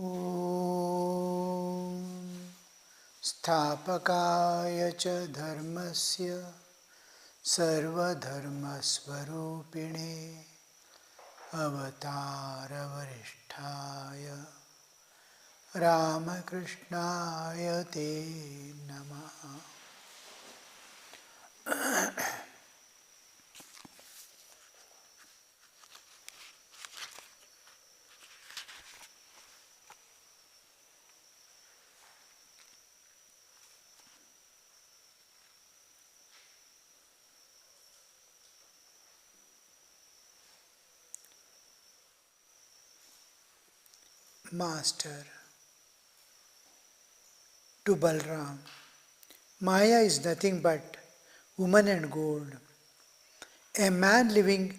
Om Sthapakaya cha dharmasya sarvadharmasvarupine avataravarishthaya Ramakrishnaya te namaha. Master to Balram, Maya is nothing but woman and gold. A man living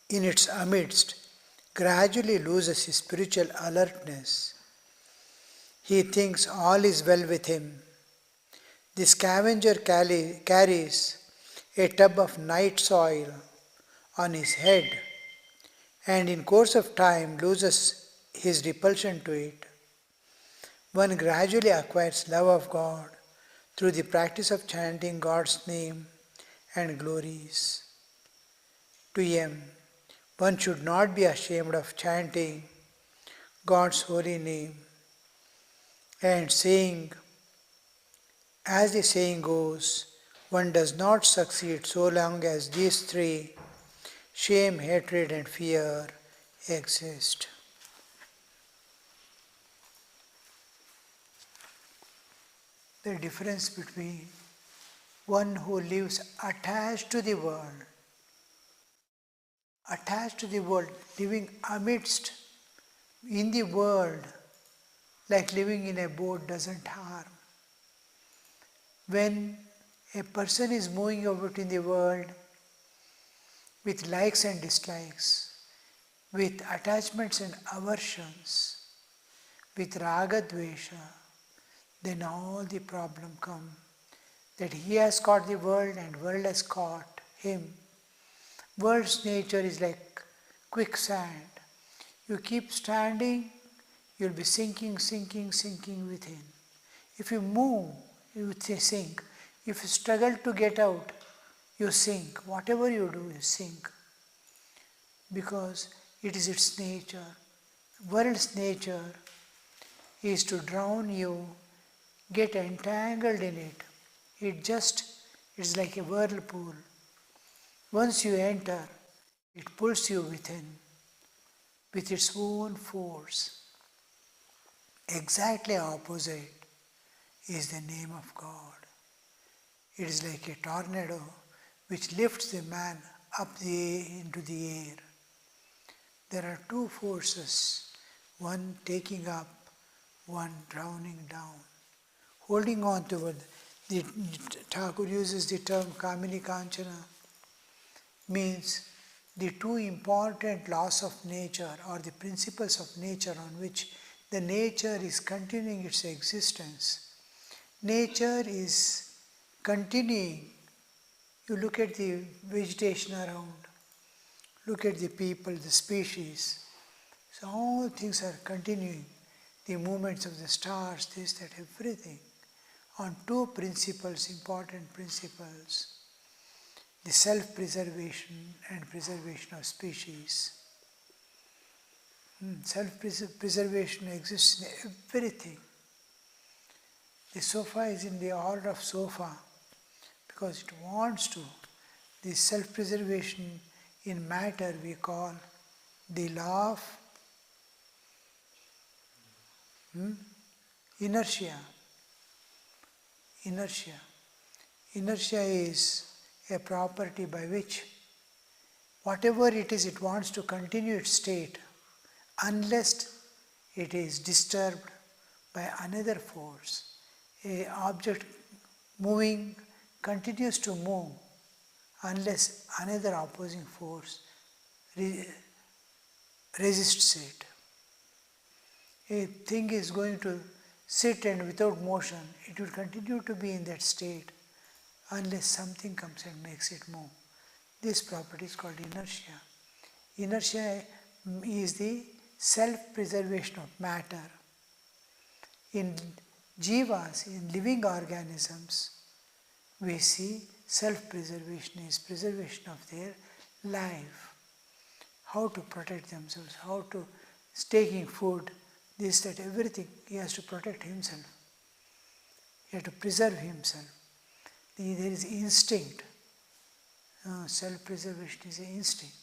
in its amidst gradually loses his spiritual alertness. He thinks all is well with him. The scavenger carries a tub of night soil on his head and in course of time loses his repulsion to it. One gradually acquires love of God through the practice of chanting God's name and glories. To him, one should not be ashamed of chanting God's holy name and saying, as the saying goes, one does not succeed so long as these three, shame, hatred, and fear, exist. The difference between one who lives attached to the world, living amidst, in the world, like living in a boat doesn't harm. When a person is moving about in the world with likes and dislikes, with attachments and aversions, with raga dvesha, then all the problem come that he has caught the world and world has caught him. World's nature is like quicksand. You keep standing, you'll be sinking within. If you move, you sink. If you struggle to get out, you sink. Whatever you do, you sink. Because it is its nature. World's nature is to drown you, get entangled in it. It's like a whirlpool. Once you enter, it pulls you within with its own force. Exactly opposite is the name of God. It is like a tornado which lifts the man up into the air. There are two forces, one taking up, one drowning down. Holding on to what the Thakur uses the term Kamini Kanchana, means the two important laws of nature or the principles of nature on which the nature is continuing its existence. Nature is continuing. You look at the vegetation around, look at the people, the species. So all things are continuing. The movements of the stars, this, that, everything. On two principles, important principles. The self-preservation and preservation of species. Self-preservation exists in everything. The sofa is in the order of sofa because it wants to. The self-preservation in matter we call the law of inertia. Inertia. Inertia is a property by which whatever it is, it wants to continue its state unless it is disturbed by another force. An object moving continues to move unless another opposing force resists it. A thing is going to sit and without motion, it will continue to be in that state unless something comes and makes it move. This property is called inertia. Inertia is the self-preservation of matter. in jivas, in living organisms, we see self-preservation is preservation of their life. How to protect themselves, how to taking food, this, that, everything. He has to protect himself. He has to preserve himself. There is instinct. Self-preservation is an instinct.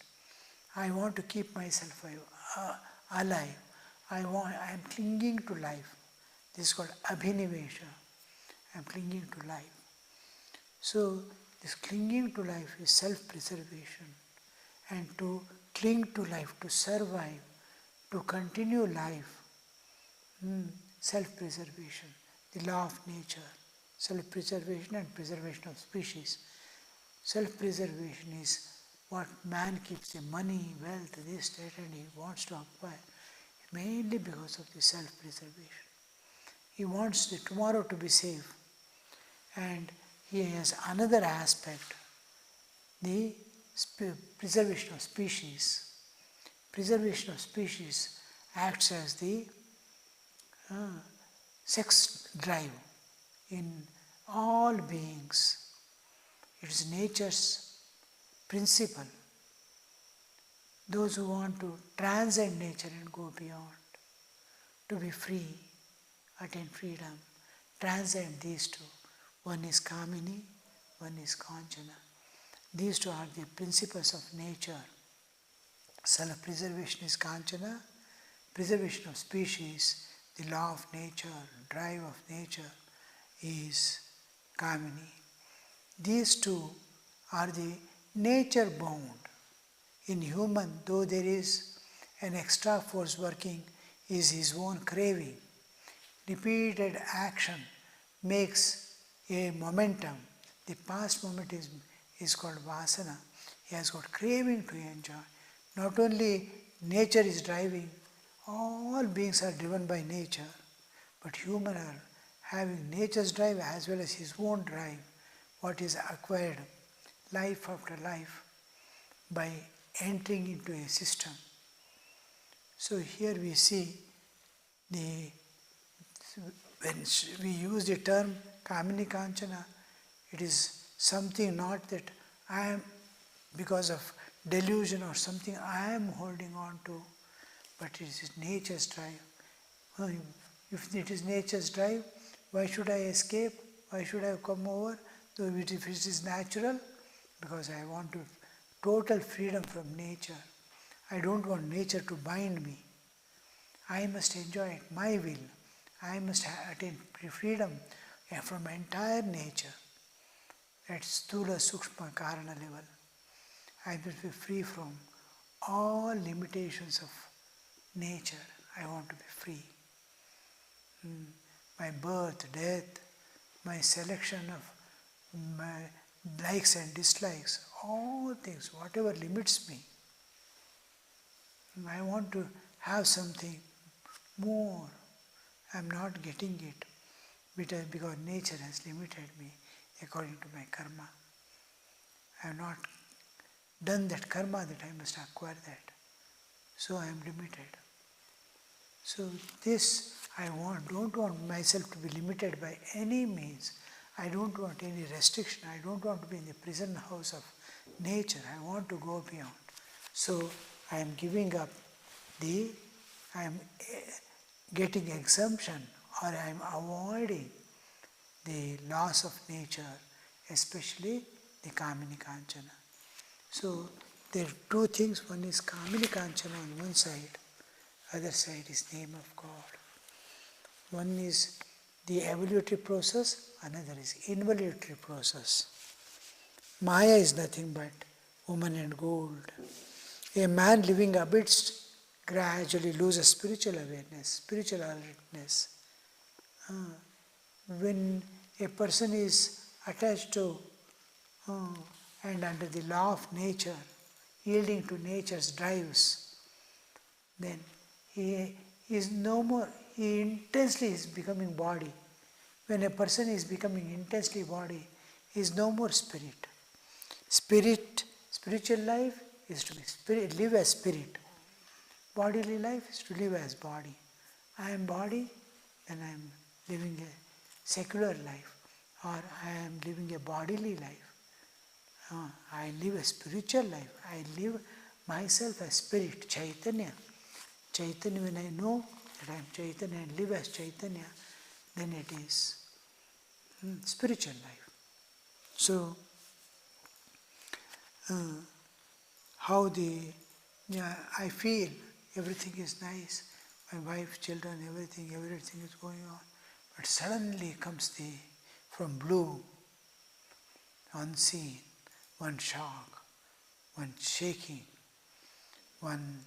I want to keep myself alive. I am clinging to life. This is called abhinivesha. I am clinging to life. So this clinging to life is self-preservation. And to cling to life, to survive, to continue life, self-preservation, the law of nature, self-preservation and preservation of species. Self-preservation is what man keeps, the money, wealth, this, that, and he wants to acquire, mainly because of the self-preservation. He wants the tomorrow to be safe. And he has another aspect, the preservation of species. Preservation of species acts as the sex drive in all beings. It is nature's principle. Those who want to transcend nature and go beyond, to be free, attain freedom, transcend these two. One is Kamini, one is Kanchana. These two are the principles of nature. Self-preservation is Kanchana, preservation of species, the law of nature, drive of nature is Kamini. These two are the nature bound. In human, though there is an extra force working, is his own craving. Repeated action makes a momentum. The past moment is called vasana. He has got craving to enjoy. Not only nature is driving, all beings are driven by nature, but human are having nature's drive as well as his own drive, what is acquired life after life by entering into a system. So here we see when we use the term Kamini Kanchana, it is something not that I am, because of delusion or something I am holding on to, but it is nature's drive. If it is nature's drive, why should I escape? Why should I come over? So if it is natural, because I want to total freedom from nature. I don't want nature to bind me. I must enjoy it, my will. I must attain freedom from entire nature. At Sthula Sukshma Karana level. I must be free from all limitations of nature. I want to be free. My birth, death, my selection of my likes and dislikes, all things, whatever limits me. I want to have something more. I am not getting it because nature has limited me according to my karma. I have not done that karma that I must acquire that. So I am limited. So this I don't want myself to be limited by any means. I don't want any restriction. I don't want to be in the prison house of nature. I want to go beyond. So I am giving up I am getting exemption, or I am avoiding the laws of nature, especially the Kamini Kanchana. So there are two things. One is Kamini Kanchana on one side, other side is name of God. One is the evolutionary process, another is involutionary process. Maya is nothing but woman and gold. A man living amidst gradually loses spiritual awareness, spiritual alertness. When a person is attached to and under the law of nature, yielding to nature's drives, then he is no more, he intensely is becoming body. When a person is becoming intensely body, he is no more spirit. Spiritual life is to be spirit, live as spirit. Bodily life is to live as body. I am body, then I am living a secular life, or I am living a bodily life. I live a spiritual life. I live myself as spirit, Chaitanya. Chaitanya, when I know that I am Chaitanya and live as Chaitanya, then it is spiritual life. So, I feel everything is nice, my wife, children, everything is going on. But suddenly comes from blue, unseen, one shock, one shaking, one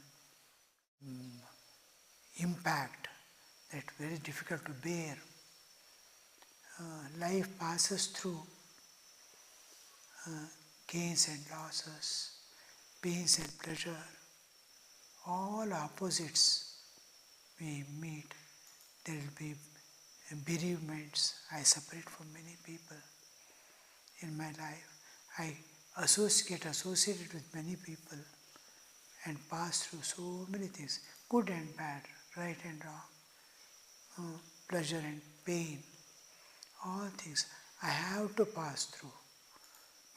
impact that very difficult to bear. Life passes through gains and losses, pains and pleasure, all opposites we meet. There will be bereavements. I separate from many people in my life. I get associated with many people and pass through so many things, good and bad, right and wrong, pleasure and pain, all things I have to pass through.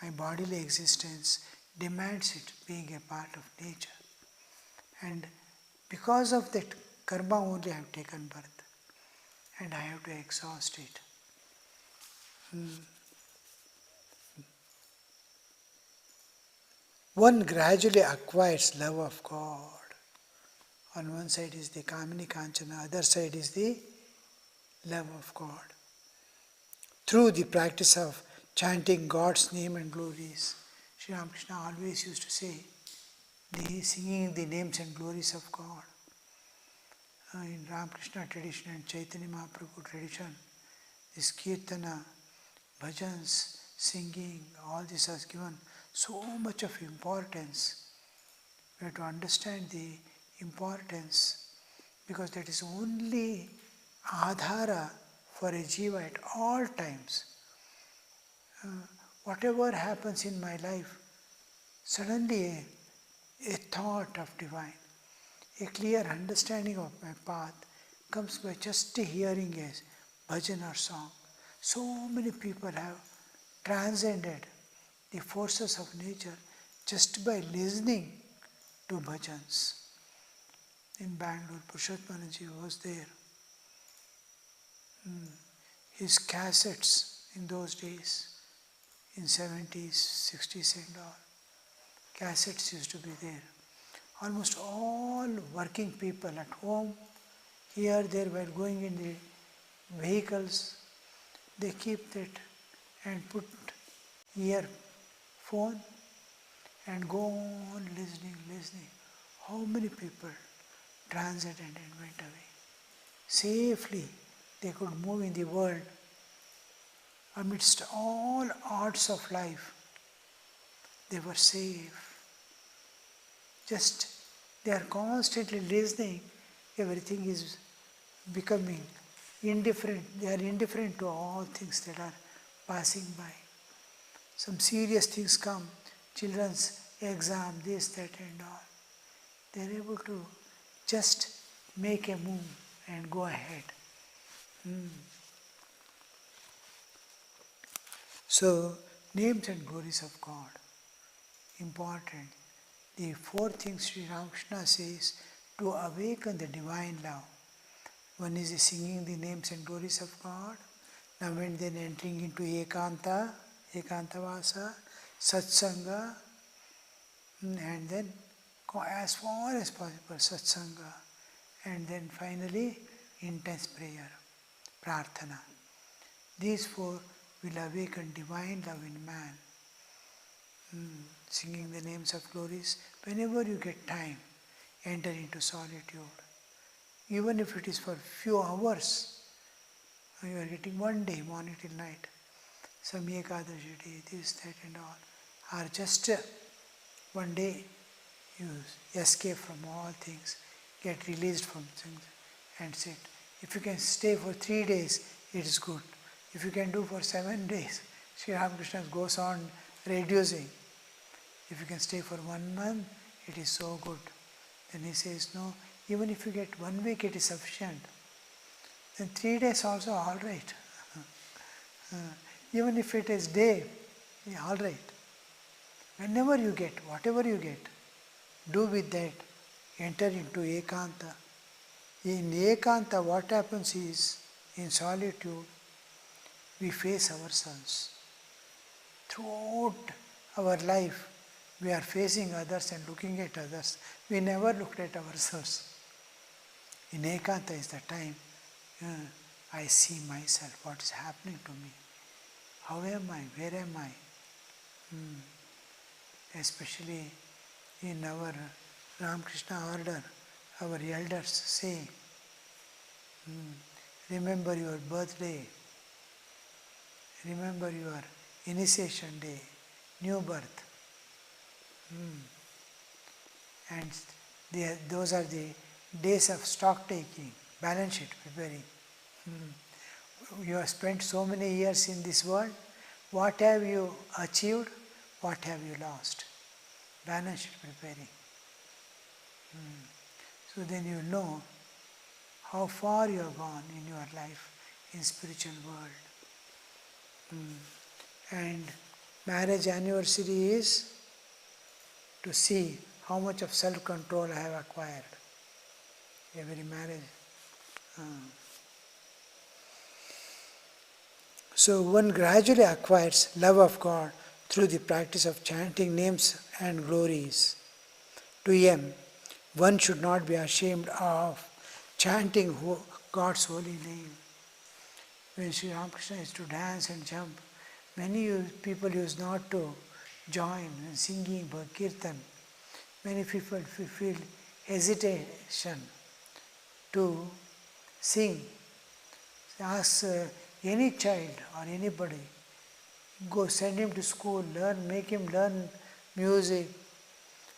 My bodily existence demands it, being a part of nature. And because of that karma only I have taken birth, and I have to exhaust it. One gradually acquires love of God. On one side is the Kamini Kanchana, other side is the love of God. Through the practice of chanting God's name and glories, Sri Ramakrishna always used to say, singing the names and glories of God. In Ramakrishna tradition and Chaitanya Mahaprabhu tradition, this Kirtana, bhajans, singing, all this has given so much of importance. We have to understand the importance, because that is only adhara for a jiva at all times. Whatever happens in my life, suddenly a thought of divine, a clear understanding of my path comes by just hearing a bhajan or song. So many people have transcended the forces of nature just by listening to bhajans. In Bangalore, Purushottamanaji was there. His cassettes in those days, in 70s, 60s and all, cassettes used to be there. Almost all working people at home, here, there, while going in the vehicles, they keep that and put earphone and go on listening. How many people transcended and went away? Safely they could move in the world amidst all odds of life. They were safe. Just they are constantly listening, everything is becoming indifferent. They are indifferent to all things that are passing by. Some serious things come, children's exam, this, that and all. They are able to just make a move and go ahead. So, names and glories of God, important. The four things Sri Ramakrishna says to awaken the divine love. One is singing the names and glories of God. Now and then entering into Ekanta, Ekantavasa, Satsanga, and then as far as possible Satsanga, and then finally intense prayer, Prarthana. These four will awaken divine love in man. Singing the names of glories, whenever you get time, enter into solitude. Even if it is for few hours, you are getting one day, morning till night, some Ekadashi day, this, that and all, or just one day you escape from all things, get released from things and sit. If you can stay for 3 days, it is good. If you can do for 7 days, Sri Ramakrishna goes on reducing. If you can stay for 1 month, it is so good. Then he says, no, even if you get 1 week, it is sufficient. then 3 days also all right. Even if it is day, yeah, all right. Whenever you get, whatever you get, do with that. Enter into ekanta. In ekanta, what happens is, in solitude, we face ourselves. Throughout our life, we are facing others and looking at others. We never looked at ourselves. In ekanta is the time I see myself, what is happening to me. How am I? Where am I? Especially in our Ramakrishna order, our elders say, remember your birthday, remember your initiation day, new birth. And those are the days of stock taking, balance sheet preparing. You have spent so many years in this world. What have you achieved? What have you lost? Balance sheet preparing. So then you know how far you have gone in your life in spiritual world. And marriage anniversary is to see how much of self-control I have acquired. Every marriage. So one gradually acquires love of God through the practice of chanting names and glories. To him, one should not be ashamed of chanting God's holy name. When Sri Ramakrishna used to dance and jump, many people used not to join in singing Kirtan. Many people feel hesitation to sing. Ask any child or anybody, go send him to school, make him learn music,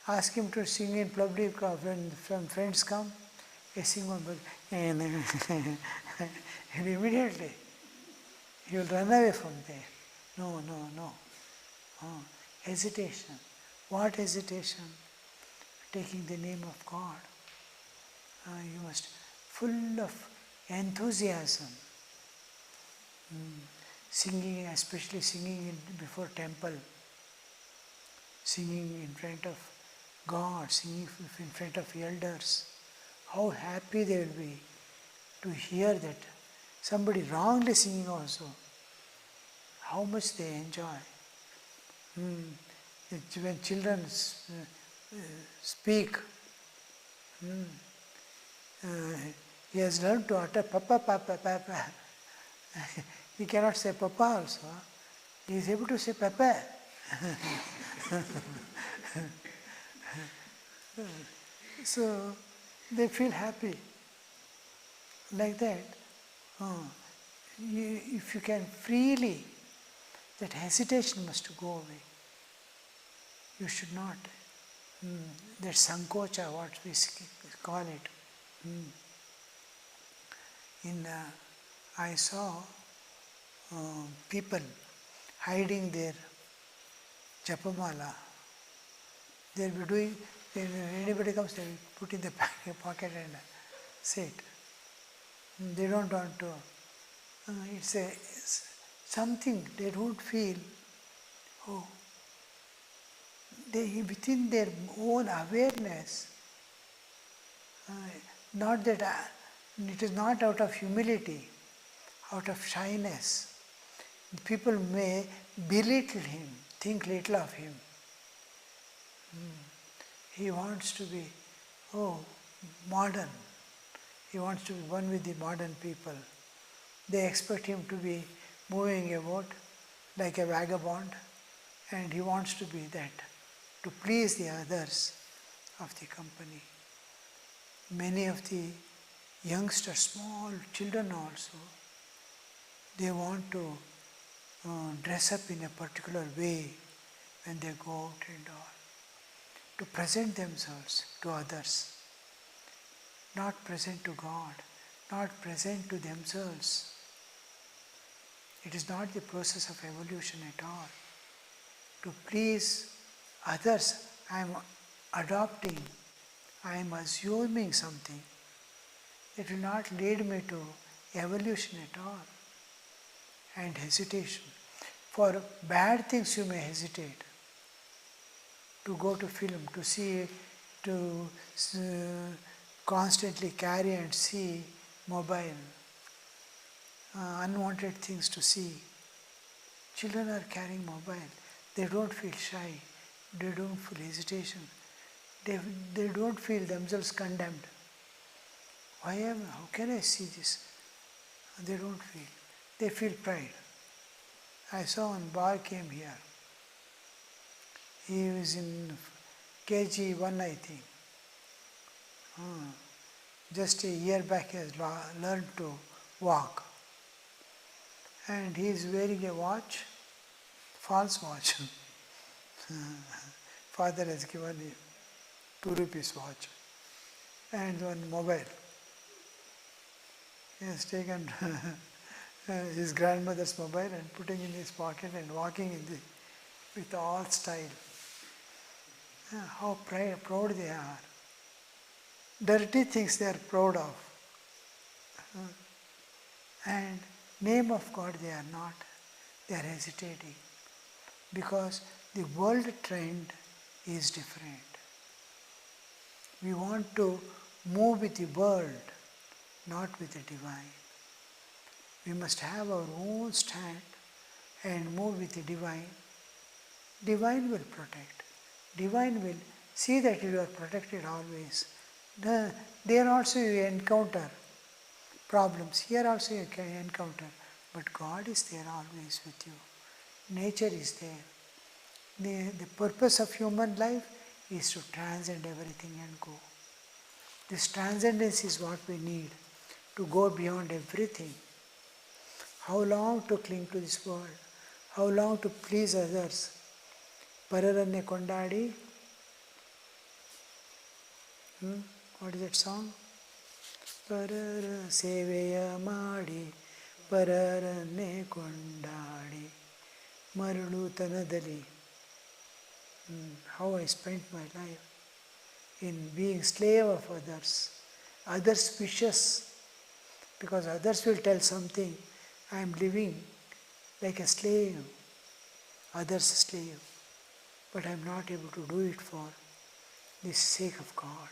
ask him to sing in public when friends come, he sing one, and immediately he will run away from there. No. Hesitation. What hesitation? Taking the name of God. You must, full of enthusiasm. Singing, especially singing before temple, singing in front of God, singing in front of elders. How happy they will be to hear that. Somebody wrongly singing also. How much they enjoy. When children speak, he has learned to utter papa, papa, papa. He cannot say papa also. He is able to say papa. So they feel happy. Like that. If you can freely, that hesitation must go away. You should not. That sankocha, what we call it. I saw people hiding their japamala. They'll be doing, anybody comes, they will put in the pocket and sit. They don't want to. It's something they don't feel. They within their own awareness. Not that it is not out of humility, out of shyness. People may belittle him, think little of him. He wants to be, modern. He wants to be one with the modern people. They expect him to be moving about like a vagabond, and he wants to be that, to please the others of the company. Many of the youngsters, small children also, they want to dress up in a particular way when they go out and all, to present themselves to others, not present to God, not present to themselves. It is not the process of evolution at all. To please others, I am adopting, I am assuming something. It will not lead me to evolution at all. And hesitation. For bad things you may hesitate. To go to film, to see, to constantly carry and see mobile, unwanted things to see. Children are carrying mobile. They don't feel shy. They don't feel hesitation. They don't feel themselves condemned. How can I see this? They don't feel. They feel pride. I saw one boy came here. He was in KG1, I think. Just a year back he has learned to walk. And he is wearing a watch, false watch. Father has given him 2 rupees watch and one mobile. He has taken his grandmother's mobile and putting in his pocket and walking with all style. How proud they are. Dirty things they are proud of. And name of God they are not. They are hesitating. Because the world trend is different. We want to move with the world, not with the divine. We must have our own stand and move with the divine. Divine will protect. Divine will see that you are protected always. There also you encounter problems. Here also you can encounter. But God is there always with you. Nature is there. The purpose of human life is to transcend everything and go. This transcendence is what we need to go beyond everything. How long to cling to this world? How long to please others? Pararanne kondadi. What is that song? Parara seveya madi, pararanne kondadi, marulu tanadali. How I spent my life in being slave of others' wishes, because others will tell something. I am living like a slave, others' slave, but I am not able to do it for the sake of God.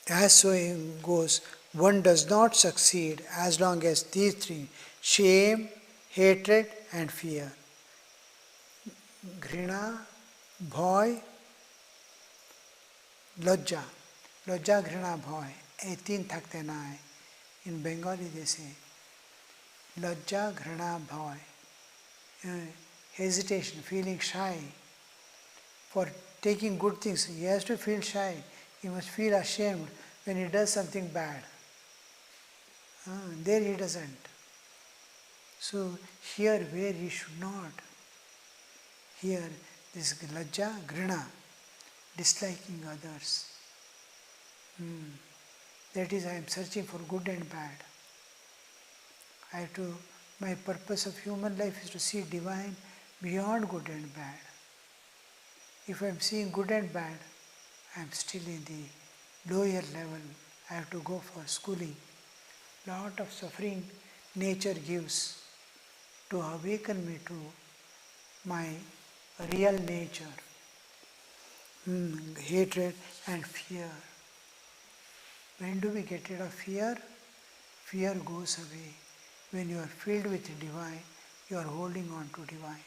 As saying goes, one does not succeed as long as these 3, shame, hatred and fear, घृणा, भय, लज्जा, लज्जा, घृणा, भय, ये 3 थकते ना है. In Bengali they say, lajja, घृणा, bhaya, hesitation, feeling shy for taking good things. He has to feel shy. He must feel ashamed when he does something bad. There he doesn't. So here where he should not. Here this lajja, grina, disliking others. That is, I am searching for good and bad. My purpose of human life is to see divine beyond good and bad. If I am seeing good and bad, I am still in the lower level. I have to go for schooling. Lot of suffering nature gives to awaken me to my real nature. Hatred and fear. When do we get rid of fear? Fear goes away. When you are filled with the divine, you are holding on to divine.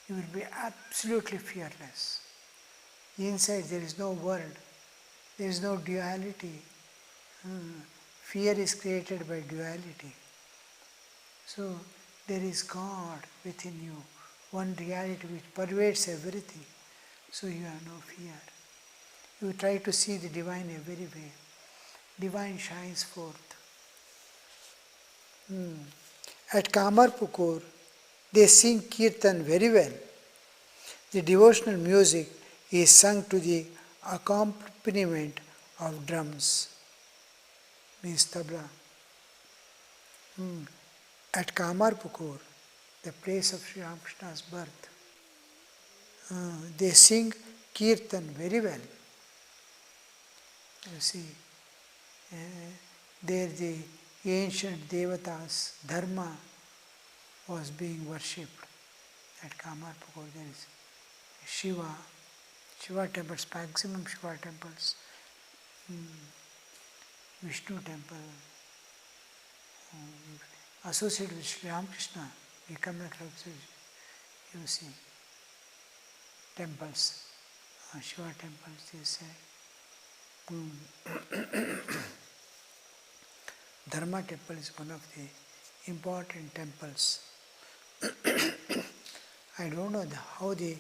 You will be absolutely fearless. Inside there is no world. There is no duality. Fear is created by duality. So there is God within you, one reality which pervades everything. So you have no fear. You try to see the divine everywhere. Divine shines forth. At Kamarpukur, they sing kirtan very well. The devotional music is sung to the accompaniment of drums, means tabla. At Kamarpukur, the place of Sri Ramakrishna's birth, they sing kirtan very well. You see, uh, there the ancient devatas, dharma was being worshipped. At Kamarpukur there is Shiva temples, maximum Shiva temples, Vishnu temple, associated with Sri Ramakrishna, we come across, you see, temples, Shiva temples, they say. Dharma temple is one of the important temples. I don't know how the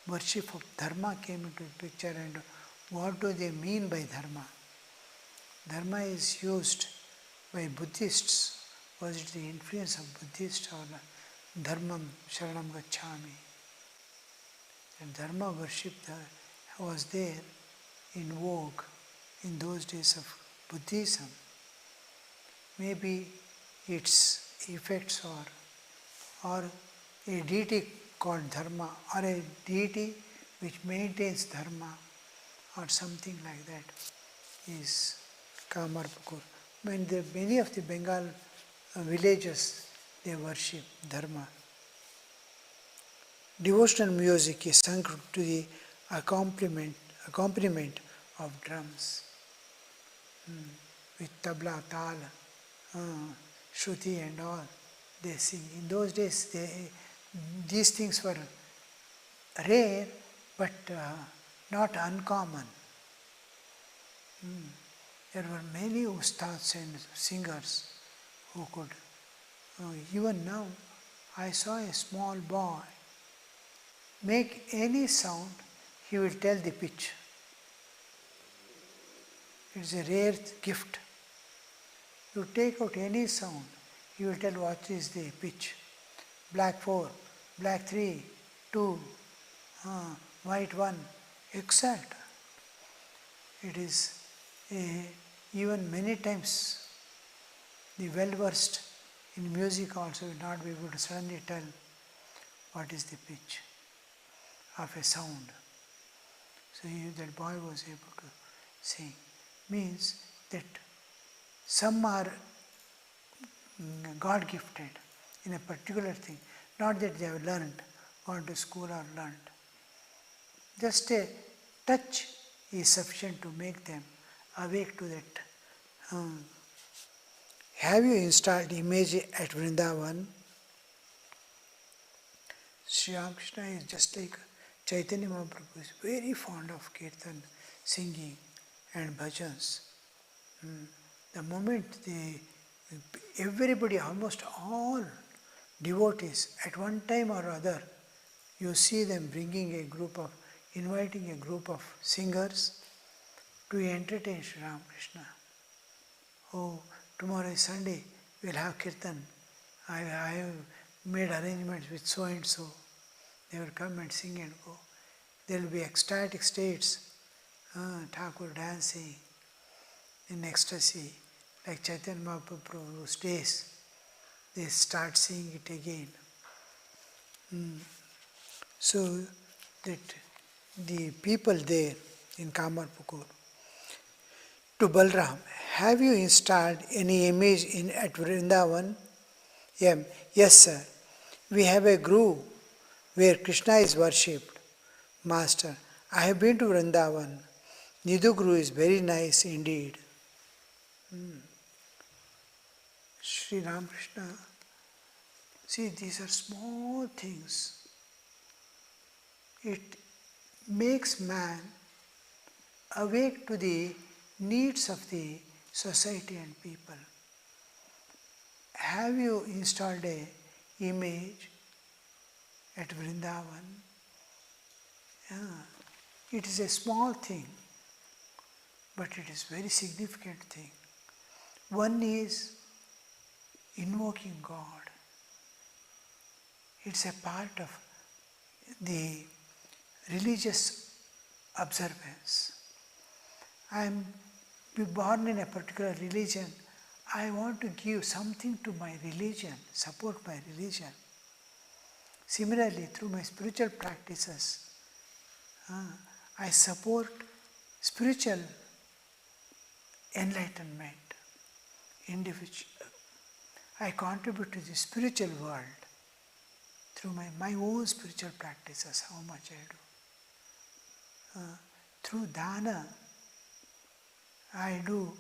worship of dharma came into the picture and what do they mean by dharma. Dharma is used by Buddhists. Was it the influence of Buddhists or dharmam sharanam gacchami? And dharma worship was there in vogue in those days of Buddhism. Maybe its effects or a deity called dharma or a deity which maintains dharma or something like that is Kamarpukur. When many of the Bengal villages, they worship dharma. Devotional music is sung to the accompaniment of drums with tabla, tal, shruti and all. They sing. In those days, these things were rare but not uncommon. There were many ustads and singers who could. Even now, I saw a small boy make any sound, he will tell the pitch. It's a rare gift. You take out any sound, he will tell what is the pitch. Black 4, black 3, 2, white 1, exact. It is even many times the well-versed in music also will not be able to suddenly tell what is the pitch of a sound. So that boy was able to sing. Means that some are God gifted in a particular thing, not that they have learned, gone to school or learned. Just a touch is sufficient to make them awake to that. Have you installed image at Vrindavan? Sri Ramakrishna is just like Chaitanya Mahaprabhu is very fond of kirtan, singing and bhajans. The moment everybody, almost all devotees, at one time or other, you see them inviting a group of singers to entertain Sri Ramakrishna. Oh, tomorrow is Sunday, we'll have kirtan. I have made arrangements with so and so. They will come and sing and go. There will be ecstatic states, Thakur dancing in ecstasy, like Chaitanya Mahaprabhu's days. They start singing it again. So that the people there in Kamarpukur, to Balram, have you installed any image at Vrindavan? Yes, sir. We have a grove where Krishna is worshipped. Master, I have been to Vrindavan. Nidhu Guru is very nice indeed. Sri Ramakrishna, see, these are small things. It makes man awake to the needs of the society and people. Have you installed a image at Vrindavan? It is a small thing, but it is a very significant thing. One is invoking God. It's a part of the religious observance. I am born in a particular religion. I want to give something to my religion, support my religion. Similarly, through my spiritual practices, I support spiritual enlightenment, individual. I contribute to the spiritual world through my own spiritual practices, how much I do. Through dana, I do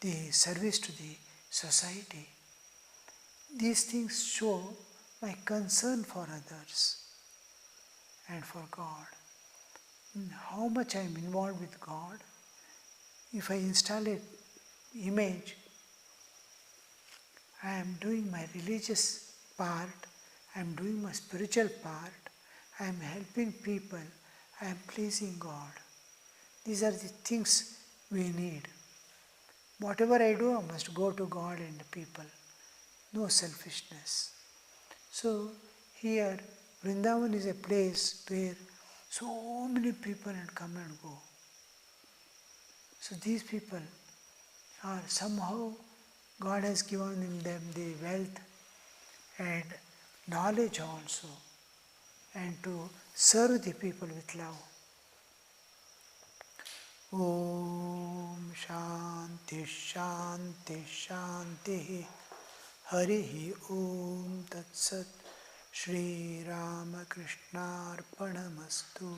the service to the society. These things show my concern for others and for God. How much I am involved with God. If I install an image, I am doing my religious part, I am doing my spiritual part, I am helping people, I am pleasing God. These are the things we need. Whatever I do, I must go to God and the people. No selfishness. So here, Vrindavan is a place where so many people come and go. So these people are somehow, God has given them the wealth and knowledge also, and to serve the people with love. Om Shanti Shanti Shanti Harihi Om Tat Sat Shri Ramakrishna Arpanamastu.